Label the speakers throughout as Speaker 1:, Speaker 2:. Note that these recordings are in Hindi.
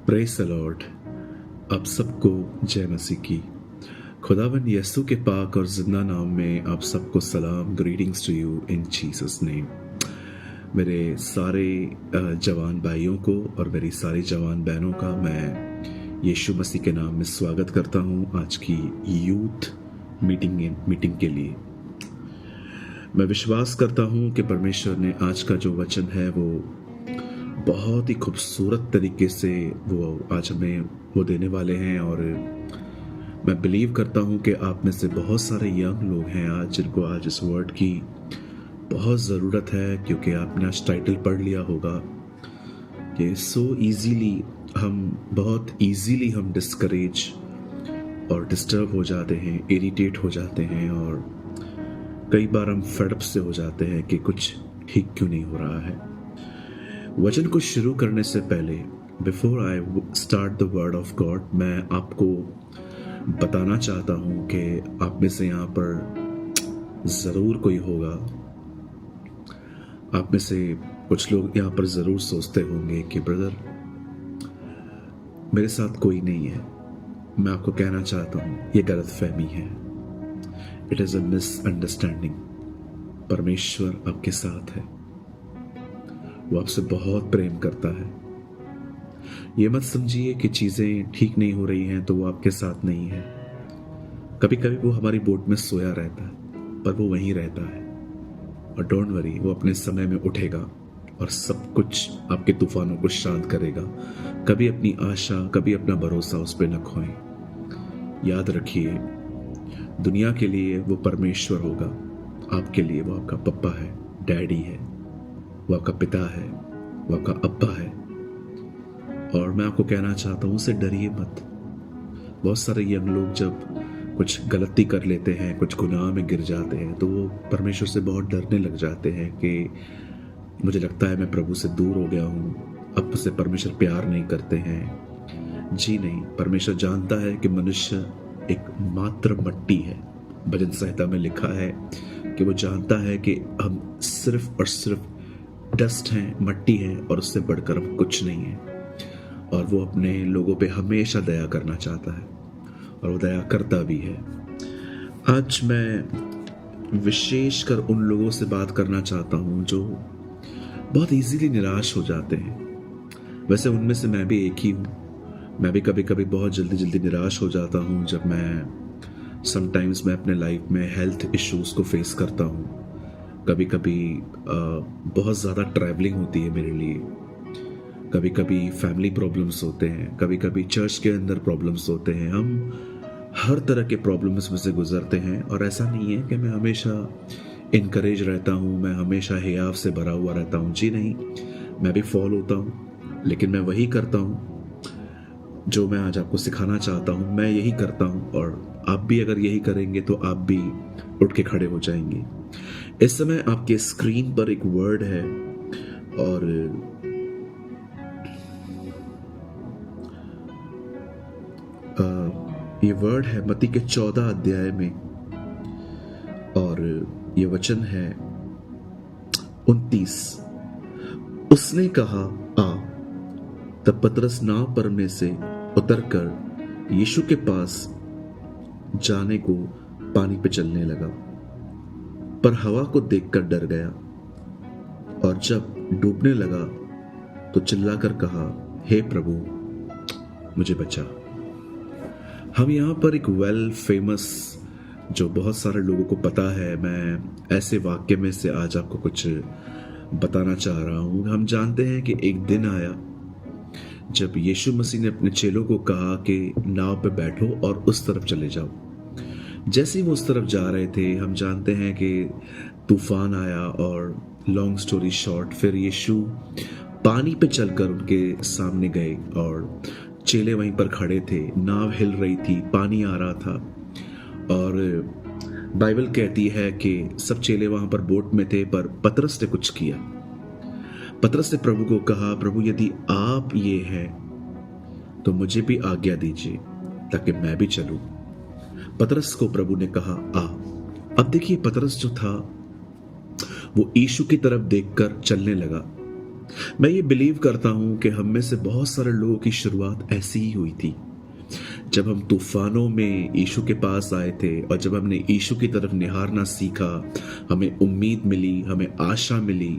Speaker 1: Praise the Lord. आप सबको जय मसीह की। खुदावन यीशु के पाक और जिंदा नाम में आप सबको सलाम। Greetings to you in Jesus name. मेरे सारे जवान भाइयों को और मेरी सारी जवान बहनों का मैं यीशु मसीह के नाम में स्वागत करता हूं आज की यूथ मीटिंग के लिए। मैं विश्वास करता हूं कि परमेश्वर ने आज का जो वचन है वो बहुत ही खूबसूरत तरीके से वो आज हमें वो देने वाले हैं। और मैं बिलीव करता हूं कि आप में से बहुत सारे यंग लोग हैं आज जिनको आज इस वर्ड की बहुत ज़रूरत है, क्योंकि आपने आज टाइटल पढ़ लिया होगा कि बहुत ईजीली हम डिस्करेज और डिस्टर्ब हो जाते हैं, इरिटेट हो जाते हैं और कई बार हम फेडअप से हो जाते हैं कि कुछ ठीक क्यों नहीं हो रहा है। वचन को शुरू करने से पहले before I start the word of God, मैं आपको बताना चाहता हूं कि आप में से यहाँ पर ज़रूर कोई होगा, आप में से कुछ लोग यहाँ पर ज़रूर सोचते होंगे कि ब्रदर मेरे साथ कोई नहीं है। मैं आपको कहना चाहता हूँ ये गलतफहमी है। It is a misunderstanding. परमेश्वर आपके साथ है, वो आपसे बहुत प्रेम करता है। ये मत समझिए कि चीज़ें ठीक नहीं हो रही हैं तो वो आपके साथ नहीं है। कभी कभी वो हमारी बोट में सोया रहता है पर वो वहीं रहता है, और डोंट वरी, वो अपने समय में उठेगा और सब कुछ आपके तूफानों को शांत करेगा। कभी अपनी आशा, कभी अपना भरोसा उस पर न खोएं। याद रखिए, दुनिया के लिए वो परमेश्वर होगा, आपके लिए वो आपका पप्पा है, डैडी है, वो आपका पिता है, वो आपका अब्बा है। और मैं आपको कहना चाहता हूँ उससे डरिए मत। बहुत सारे यंग लोग जब कुछ गलती कर लेते हैं, कुछ गुनाह में गिर जाते हैं, तो वो परमेश्वर से बहुत डरने लग जाते हैं कि मुझे लगता है मैं प्रभु से दूर हो गया हूँ, अब से परमेश्वर प्यार नहीं करते हैं। जी नहीं, परमेश्वर जानता है कि मनुष्य एक मात्र मट्टी है। भजन संहिता में लिखा है कि वो जानता है कि हम सिर्फ और सिर्फ डस्ट हैं, मट्टी है, और उससे बढ़कर हम कुछ नहीं है। और वो अपने लोगों पे हमेशा दया करना चाहता है और वो दया करता भी है। आज मैं विशेषकर उन लोगों से बात करना चाहता हूँ जो बहुत इजीली निराश हो जाते हैं। वैसे उनमें से मैं भी एक ही हूँ। मैं भी कभी कभी बहुत जल्दी निराश हो जाता हूँ जब समटाइम्स मैं अपने लाइफ में हेल्थ इश्यूज को फेस करता हूँ। कभी कभी बहुत ज़्यादा ट्रैवलिंग होती है मेरे लिए, कभी कभी फैमिली प्रॉब्लम्स होते हैं, कभी कभी चर्च के अंदर प्रॉब्लम्स होते हैं। हम हर तरह के प्रॉब्लम्स में से गुजरते हैं, और ऐसा नहीं है कि मैं हमेशा इनकरेज रहता हूँ, मैं हमेशा हियाव से भरा हुआ रहता हूँ। जी नहीं, मैं भी फॉल होता हूँ, लेकिन मैं वही करता हूँ जो मैं आज आपको सिखाना चाहता हूँ। मैं यही करता हूँ, और आप भी अगर यही करेंगे तो आप भी उठ के खड़े हो जाएंगे। इस समय आपके स्क्रीन पर एक वर्ड है, और ये वर्ड है मत्ती के 14 अध्याय में, और ये वचन है 29। उसने कहा, आ। तब पतरस नाव पर में से उतरकर यीशु के पास जाने को पानी पे चलने लगा, पर हवा को देखकर डर गया, और जब डूबने लगा तो चिल्लाकर कहा, हे प्रभु, मुझे बचा। हम यहाँ पर एक वेल फेमस, जो बहुत सारे लोगों को पता है, मैं ऐसे वाक्य में से आज आपको कुछ बताना चाह रहा हूँ। हम जानते हैं कि एक दिन आया जब यीशु मसीह ने अपने चेलों को कहा कि नाव पे बैठो और उस तरफ चले जाओ। जैसे ही वो उस तरफ जा रहे थे, हम जानते हैं कि तूफान आया, और लॉन्ग स्टोरी शॉर्ट, फिर यीशु पानी पे चलकर उनके सामने गए, और चेले वहीं पर खड़े थे। नाव हिल रही थी, पानी आ रहा था, और बाइबल कहती है कि सब चेले वहां पर बोट में थे, पर पतरस ने कुछ किया। पतरस ने प्रभु को कहा, प्रभु यदि आप ये हैं तो मुझे भी आज्ञा दीजिए ताकि मैं भी चलूं। पतरस को प्रभु ने कहा, आ। अब देखिए, पतरस जो था वो यीशु की तरफ देखकर चलने लगा, मैं ये बिलीव करता हूं कि हम में से बहुत सारे लोगों की शुरुआत ऐसी ही हुई थी। जब हम तूफानों में यीशु के पास आए थे और जब हमने यीशु की तरफ निहारना सीखा, हमें उम्मीद मिली, हमें आशा मिली,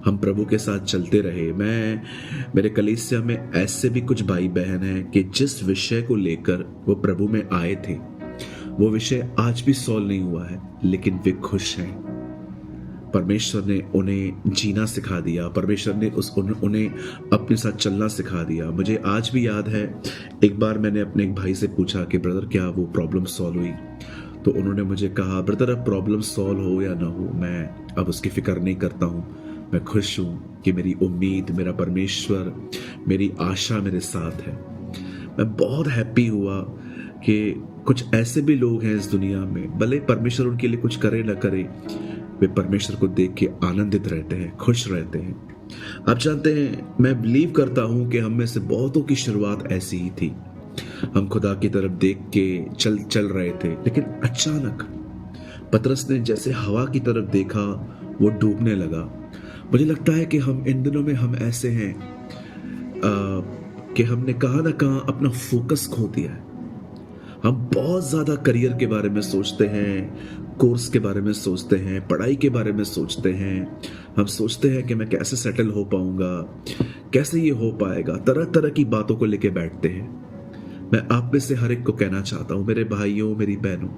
Speaker 1: हम प्रभु के साथ चलते रहे। मेरे कलीसिया में ऐसे भी कुछ भाई बहन हैं कि जिस विषय को लेकर वो प्रभु में आए थे, वो विषय आज भी सॉल्व नहीं हुआ है, लेकिन वे खुश हैं। परमेश्वर ने उन्हें जीना सिखा दिया, परमेश्वर ने उन्हें अपने साथ चलना सिखा दिया। मुझे आज भी याद है, एक बार मैंने अपने एक भाई से पूछा कि ब्रदर क्या वो प्रॉब्लम सॉल्व हुई? तो उन्होंने मुझे कहा, ब्रदर अब प्रॉब्लम सॉल्व हो या ना हो, मैं अब उसकी फिक्र नहीं करता हूँ। मैं खुश हूँ कि मेरी उम्मीद, मेरा परमेश्वर, मेरी आशा मेरे साथ है। मैं बहुत हैप्पी हुआ कि कुछ ऐसे भी लोग हैं इस दुनिया में, भले परमेश्वर उनके लिए कुछ करे ना करे, वे परमेश्वर को देख के आनंदित रहते हैं, खुश रहते हैं। आप जानते हैं, मैं बिलीव करता हूं कि हम में से बहुतों की शुरुआत ऐसी ही थी। हम खुदा की तरफ देख के चल रहे थे, लेकिन अचानक पतरस ने जैसे हवा की तरफ देखा, वो डूबने लगा। मुझे लगता है कि हम इन दिनों में हम ऐसे हैं कि हमने कहाँ ना कहाँ अपना फोकस खो दिया है। हम बहुत ज्यादा करियर के बारे में सोचते हैं, कोर्स के बारे में सोचते हैं, पढ़ाई के बारे में सोचते हैं। हम सोचते हैं कि मैं कैसे सेटल हो पाऊंगा, कैसे ये हो पाएगा, तरह तरह की बातों को लेके बैठते हैं। मैं आप में से हर एक को कहना चाहता हूं, मेरे भाइयों, मेरी बहनों,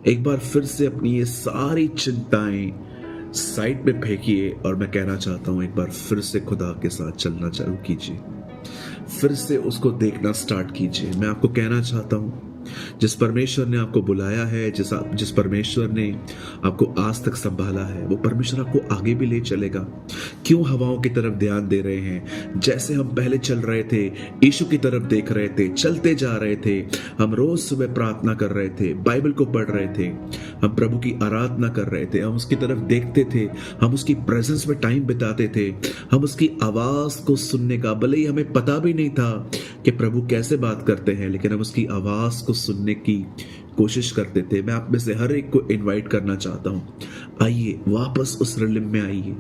Speaker 1: एक बार फिर से अपनी ये सारी चिंताएं साइड में फेंकिए और मैं कहना चाहता हूं, एक बार फिर से खुदा के साथ चलना चालू कीजिए, फिर से उसको देखना स्टार्ट कीजिए। मैं आपको कहना चाहता हूं, जिस परमेश्वर ने आपको बुलाया है, जिस परमेश्वर ने आपको आज तक संभाला है, वो परमेश्वर आपको आगे भी ले चलेगा। क्यों हवाओं की तरफ ध्यान दे रहे हैं? जैसे हम पहले चल रहे थे, यीशु की तरफ देख रहे थे, चलते जा रहे थे, हम रोज सुबह प्रार्थना कर रहे थे, बाइबल को पढ़ रहे थे, हम प्रभु की आराधना कर रहे थे, हम उसकी तरफ देखते थे, हम उसकी प्रेजेंस में टाइम बिताते थे, हम उसकी आवाज को सुनने का, भले ही हमें पता भी नहीं था कि प्रभु कैसे बात करते हैं, लेकिन हम उसकी आवाज को सुनने की कोशिश करते थे। मैं आप में से हर एक को इनवाइट करना चाहता हूं, आइए वापस उस रिलिम में आइए,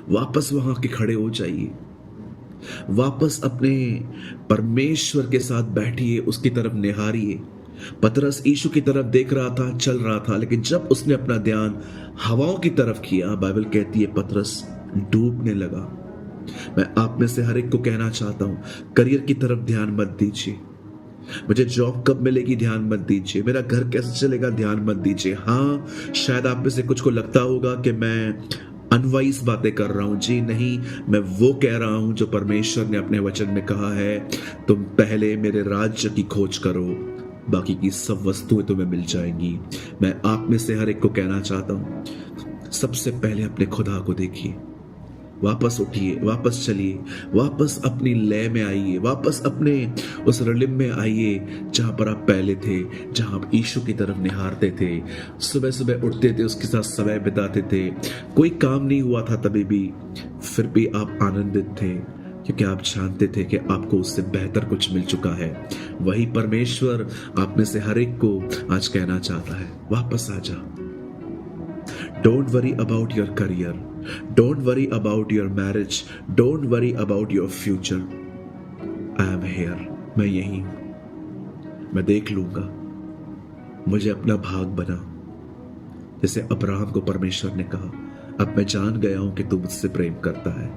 Speaker 1: वापस वहां के खड़े हो जाइए, वापस अपने परमेश्वर के साथ बैठिए, उसकी तरफ निहारिए। पतरस यीशु की तरफ देख रहा था, चल रहा था, लेकिन जब उसने अपना ध्यान हवाओं की तरफ किया, बाइबल कहती है पतरस डूबने लगा। मैं आप में से हर एक को कहना चाहता हूं, करियर की तरफ ध्यान मत दीजिए, मुझे जॉब कब मिलेगी ध्यान मत दीजिए, मेरा घर कैसे चलेगा ध्यान मत दीजिए। हाँ, शायद आप में से कुछ को लगता होगा कि मैं अनवाइज बातें कर रहा हूं। जी नहीं, मैं वो कह रहा हूं जो परमेश्वर ने अपने वचन में कहा है, तुम पहले मेरे राज्य की खोज करो, बाकी की सब वस्तुएं तुम्हें मिल जाएंगी। मैं आप में से हर एक को कहना चाहता हूं, सबसे पहले अपने खुदा को देखिए, वापस उठिए, वापस चलिए, वापस अपनी लय में आइए, वापस अपने उस रिलिम में आइए जहां पर आप पहले थे, जहां आप यीशु की तरफ निहारते थे, सुबह सुबह उठते थे, उसके साथ समय बिताते थे, कोई काम नहीं हुआ था तभी भी, फिर भी आप आनंदित थे क्योंकि आप जानते थे कि आपको उससे बेहतर कुछ मिल चुका है। वही परमेश्वर आप में से हर एक को आज कहना चाहता है, वापस आ जा। Don't worry about your career. Don't worry about your marriage. Don't worry about your future. I am here. मैं यही हूं, मैं देख लूंगा, मुझे अपना भाग बना। जैसे अब्राहम को परमेश्वर ने कहा, अब मैं जान गया हूं कि तू मुझसे प्रेम करता है।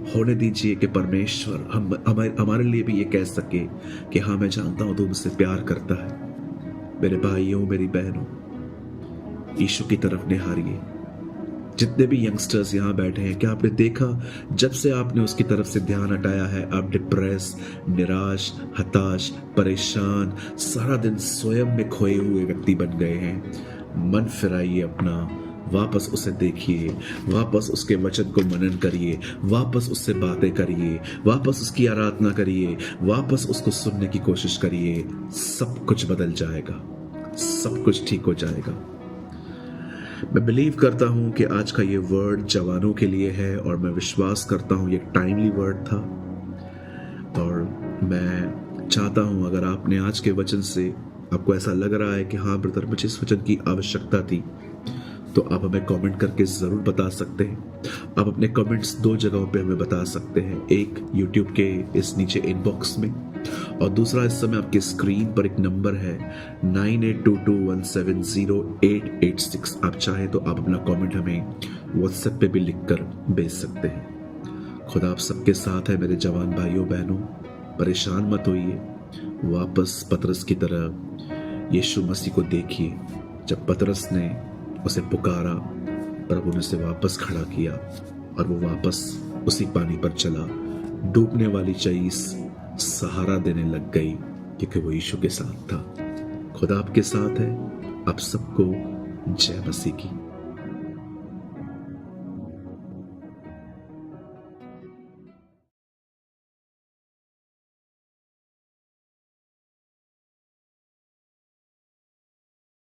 Speaker 1: होने दीजिए कि परमेश्वर हमारे लिए भी ये कह सके कि हाँ, मैं जानता हूं तू मुझसे प्यार करता है। मेरे भाइयों, मेरी बहनों, यीशु की तरफ निहारिए। जितने भी यंगस्टर्स यहाँ बैठे हैं, क्या आपने देखा, जब से आपने उसकी तरफ से ध्यान हटाया है, आप डिप्रेस, निराश, हताश, परेशान, सारा दिन स्वयं में खोए हुए व्यक्ति बन गए हैं। मन फिराइए अपना, वापस उसे देखिए, वापस उसके वचन को मनन करिए, वापस उससे बातें करिए, वापस उसकी आराधना करिए, वापस उसको सुनने की कोशिश करिए। सब कुछ बदल जाएगा, सब कुछ ठीक हो जाएगा। मैं बिलीव करता हूं कि आज का ये वर्ड जवानों के लिए है और मैं विश्वास करता हूं ये टाइमली वर्ड था। और मैं चाहता हूं, अगर आपने आज के वचन से आपको ऐसा लग रहा है कि हाँ ब्रदर, मुझे इस वचन की आवश्यकता थी, तो आप हमें कमेंट करके ज़रूर बता सकते हैं। आप अपने कमेंट्स दो जगहों पे हमें बता सकते हैं, एक यूट्यूब के इस नीचे इनबॉक्स में, और दूसरा इस समय आपकी स्क्रीन पर एक नंबर है 9822170886। आप चाहें तो आप अपना कमेंट हमें व्हाट्सएप पे भी लिखकर भेज सकते हैं। खुदा आप सबके साथ है मेरे जवान भाइयों बहनों, परेशान मत होइए। वापस पतरस की तरह यीशु मसीह को देखिए। जब पतरस ने उसे पुकारा, प्रभु ने उसे वापस खड़ा किया और वो वापस उसी पानी पर चला। डूबने वाली चीज सहारा देने लग गई क्योंकि वो यीशु के साथ था। खुदा आपके साथ है। आप सबको जय मसीह की।